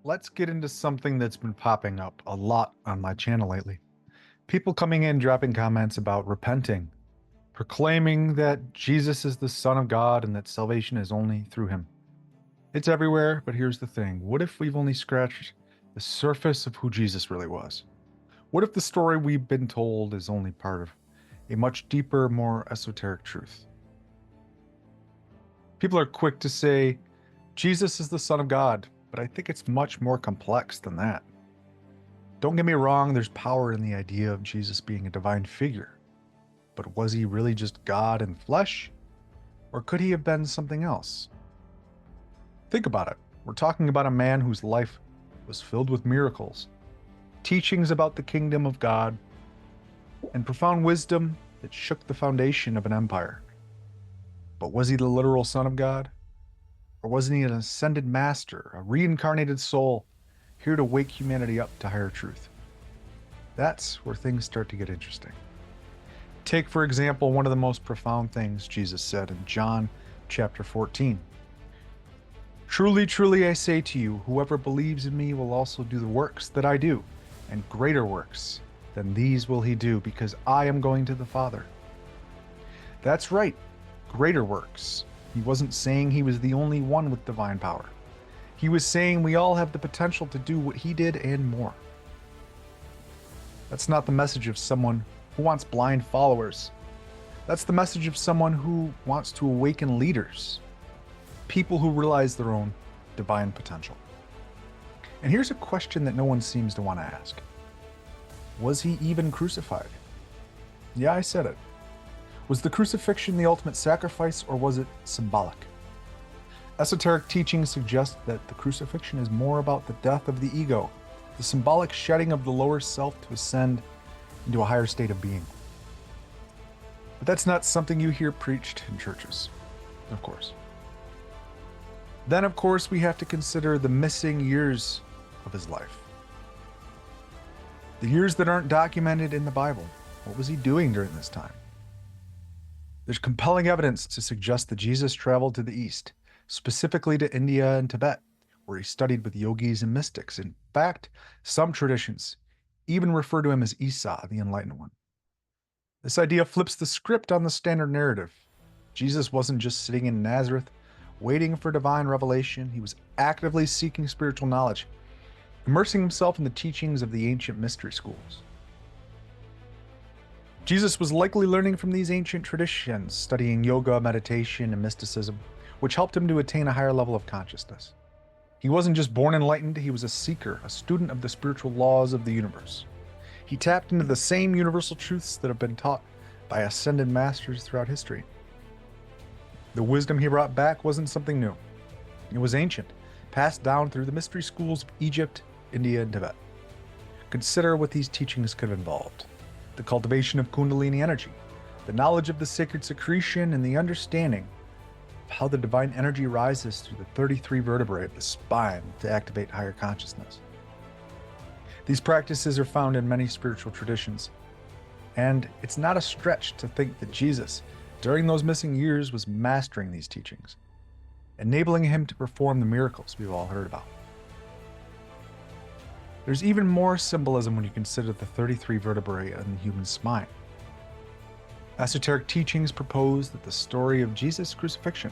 Let's get into something that's been popping up a lot on my channel lately. People coming in dropping comments about repenting, proclaiming that Jesus is the Son of God and that salvation is only through him. It's everywhere, but here's the thing. What if we've only scratched the surface of who Jesus really was? What if the story we've been told is only part of a much deeper, more esoteric truth? People are quick to say, Jesus is the Son of God, but I think it's much more complex than that. Don't get me wrong, there's power in the idea of Jesus being a divine figure. But was he really just God in flesh? Or could he have been something else? Think about it. We're talking about a man whose life was filled with miracles, teachings about the kingdom of God, and profound wisdom that shook the foundation of an empire. But was he the literal Son of God? Or wasn't he an ascended master, a reincarnated soul, here to wake humanity up to higher truth? That's where things start to get interesting. Take, for example, one of the most profound things Jesus said in John chapter 14. Truly, truly, I say to you, whoever believes in me will also do the works that I do, and greater works than these will he do, because I am going to the Father. That's right, greater works. He wasn't saying he was the only one with divine power. He was saying we all have the potential to do what he did and more. That's not the message of someone who wants blind followers. That's the message of someone who wants to awaken leaders, people who realize their own divine potential. And here's a question that no one seems to want to ask. Was he even crucified? Yeah, I said it. Was the crucifixion the ultimate sacrifice, or was it symbolic? Esoteric teachings suggest that the crucifixion is more about the death of the ego, the symbolic shedding of the lower self to ascend into a higher state of being. But that's not something you hear preached in churches, of course. Then, of course, we have to consider the missing years of his life. The years that aren't documented in the Bible. What was he doing during this time? There's compelling evidence to suggest that Jesus traveled to the East, specifically to India and Tibet, where he studied with yogis and mystics. In fact, some traditions even refer to him as Esau, the Enlightened One. This idea flips the script on the standard narrative. Jesus wasn't just sitting in Nazareth, waiting for divine revelation. He was actively seeking spiritual knowledge, immersing himself in the teachings of the ancient mystery schools. Jesus was likely learning from these ancient traditions, studying yoga, meditation, and mysticism, which helped him to attain a higher level of consciousness. He wasn't just born enlightened, he was a seeker, a student of the spiritual laws of the universe. He tapped into the same universal truths that have been taught by ascended masters throughout history. The wisdom he brought back wasn't something new. It was ancient, passed down through the mystery schools of Egypt, India, and Tibet. Consider what these teachings could have involved. The cultivation of kundalini energy, the knowledge of the sacred secretion, and the understanding of how the divine energy rises through the 33 vertebrae of the spine to activate higher consciousness. These practices are found in many spiritual traditions, and it's not a stretch to think that Jesus, during those missing years, was mastering these teachings, enabling him to perform the miracles we've all heard about. There's even more symbolism when you consider the 33 vertebrae in the human spine. Esoteric teachings propose that the story of Jesus' crucifixion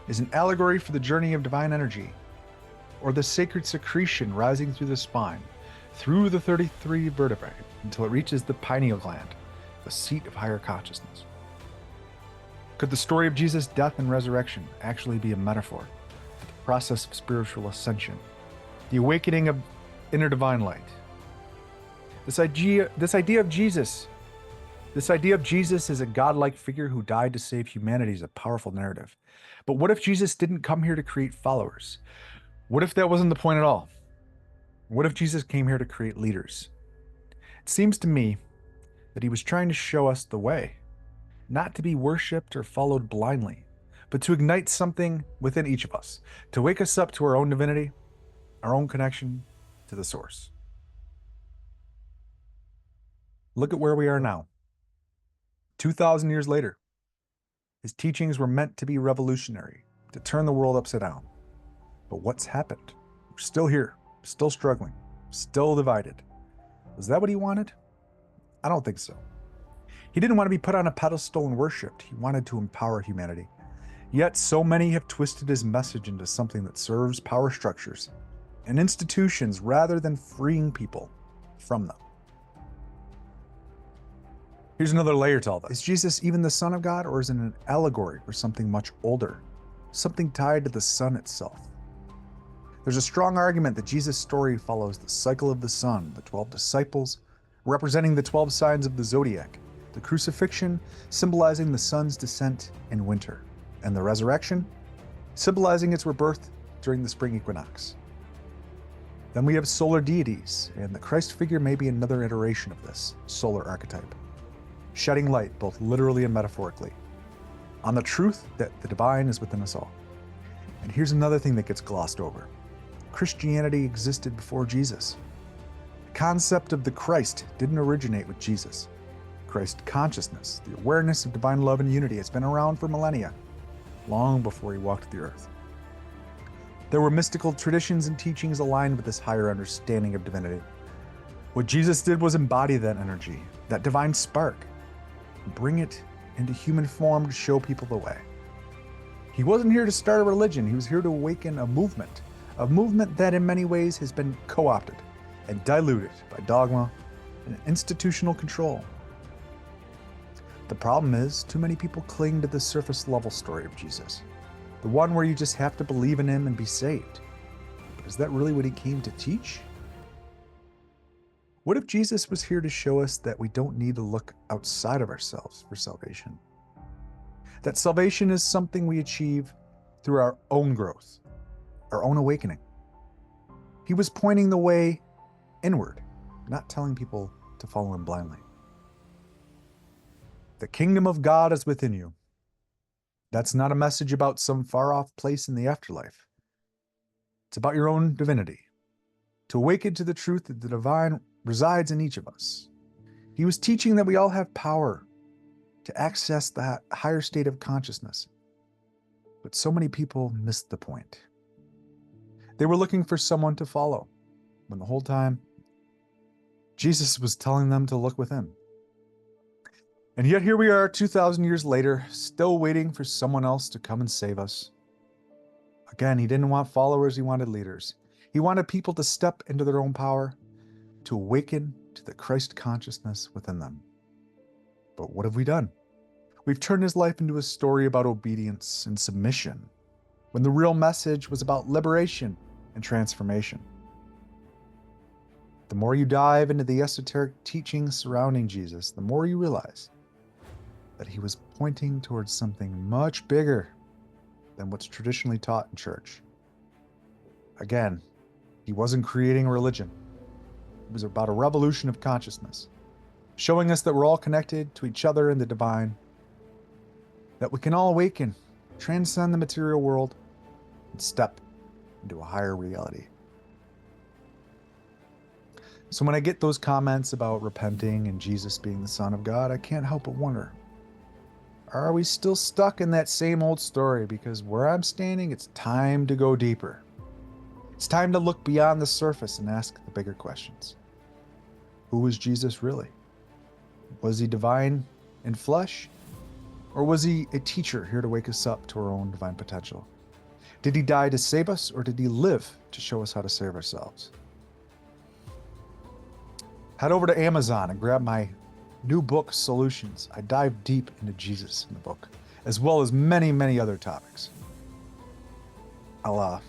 is an allegory for the journey of divine energy, or the sacred secretion rising through the spine, through the 33 vertebrae, until it reaches the pineal gland, the seat of higher consciousness. Could the story of Jesus' death and resurrection actually be a metaphor for the process of spiritual ascension, the awakening of inner divine light? This idea of Jesus as a godlike figure who died to save humanity is a powerful narrative. But what if Jesus didn't come here to create followers? What if that wasn't the point at all? What if Jesus came here to create leaders? It seems to me that he was trying to show us the way, not to be worshipped or followed blindly, but to ignite something within each of us, to wake us up to our own divinity, our own connection to the source. Look at where we are now, 2,000 years later. His teachings were meant to be revolutionary, to turn the world upside down. But what's happened? We're still here, still struggling, still divided. Was that what he wanted? I don't think so. He didn't want to be put on a pedestal and worshipped. He wanted to empower humanity. Yet so many have twisted his message into something that serves power structures and institutions rather than freeing people from them. Here's another layer to all this. Is Jesus even the Son of God, or is it an allegory for something much older, something tied to the sun itself? There's a strong argument that Jesus' story follows the cycle of the sun, the 12 disciples, representing the 12 signs of the zodiac, the crucifixion symbolizing the sun's descent in winter, and the resurrection symbolizing its rebirth during the spring equinox. Then we have solar deities, and the Christ figure may be another iteration of this solar archetype, shedding light both literally and metaphorically on the truth that the divine is within us all. And here's another thing that gets glossed over. Christianity existed before Jesus. The concept of the Christ didn't originate with Jesus. Christ consciousness, the awareness of divine love and unity, has been around for millennia, long before he walked the earth. There were mystical traditions and teachings aligned with this higher understanding of divinity. What Jesus did was embody that energy, that divine spark, and bring it into human form to show people the way. He wasn't here to start a religion. He was here to awaken a movement that in many ways has been co-opted and diluted by dogma and institutional control. The problem is, too many people cling to the surface level story of Jesus, the one where you just have to believe in him and be saved. But is that really what he came to teach? What if Jesus was here to show us that we don't need to look outside of ourselves for salvation? That salvation is something we achieve through our own growth, our own awakening. He was pointing the way inward, not telling people to follow him blindly. The kingdom of God is within you. That's not a message about some far-off place in the afterlife. It's about your own divinity, to awaken to the truth that the divine resides in each of us. He was teaching that we all have power to access that higher state of consciousness. But so many people missed the point. They were looking for someone to follow, when the whole time, Jesus was telling them to look within. And yet here we are 2,000 years later, still waiting for someone else to come and save us. Again, he didn't want followers, he wanted leaders. He wanted people to step into their own power, to awaken to the Christ consciousness within them. But what have we done? We've turned his life into a story about obedience and submission, when the real message was about liberation and transformation. The more you dive into the esoteric teachings surrounding Jesus, the more you realize that he was pointing towards something much bigger than what's traditionally taught in church. Again, he wasn't creating a religion. It was about a revolution of consciousness, showing us that we're all connected to each other in the divine, that we can all awaken, transcend the material world, and step into a higher reality. So when I get those comments about repenting and Jesus being the Son of God, I can't help but wonder, are we still stuck in that same old story? Because where I'm standing, it's time to go deeper. It's time to look beyond the surface and ask the bigger questions. Who was Jesus really? Was he divine in flesh? Or was he a teacher here to wake us up to our own divine potential? Did he die to save us, or did he live to show us how to save ourselves? Head over to Amazon and grab my new book, Solutions. I dive deep into Jesus in the book, as well as many, many other topics. I'll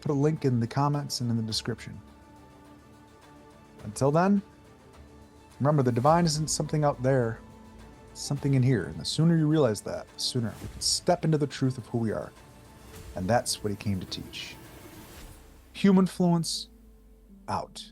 put a link in the comments and in the description. Until then, remember, the divine isn't something out there, it's something in here. And the sooner you realize that, the sooner we can step into the truth of who we are. And that's what he came to teach. Humanfluence, out.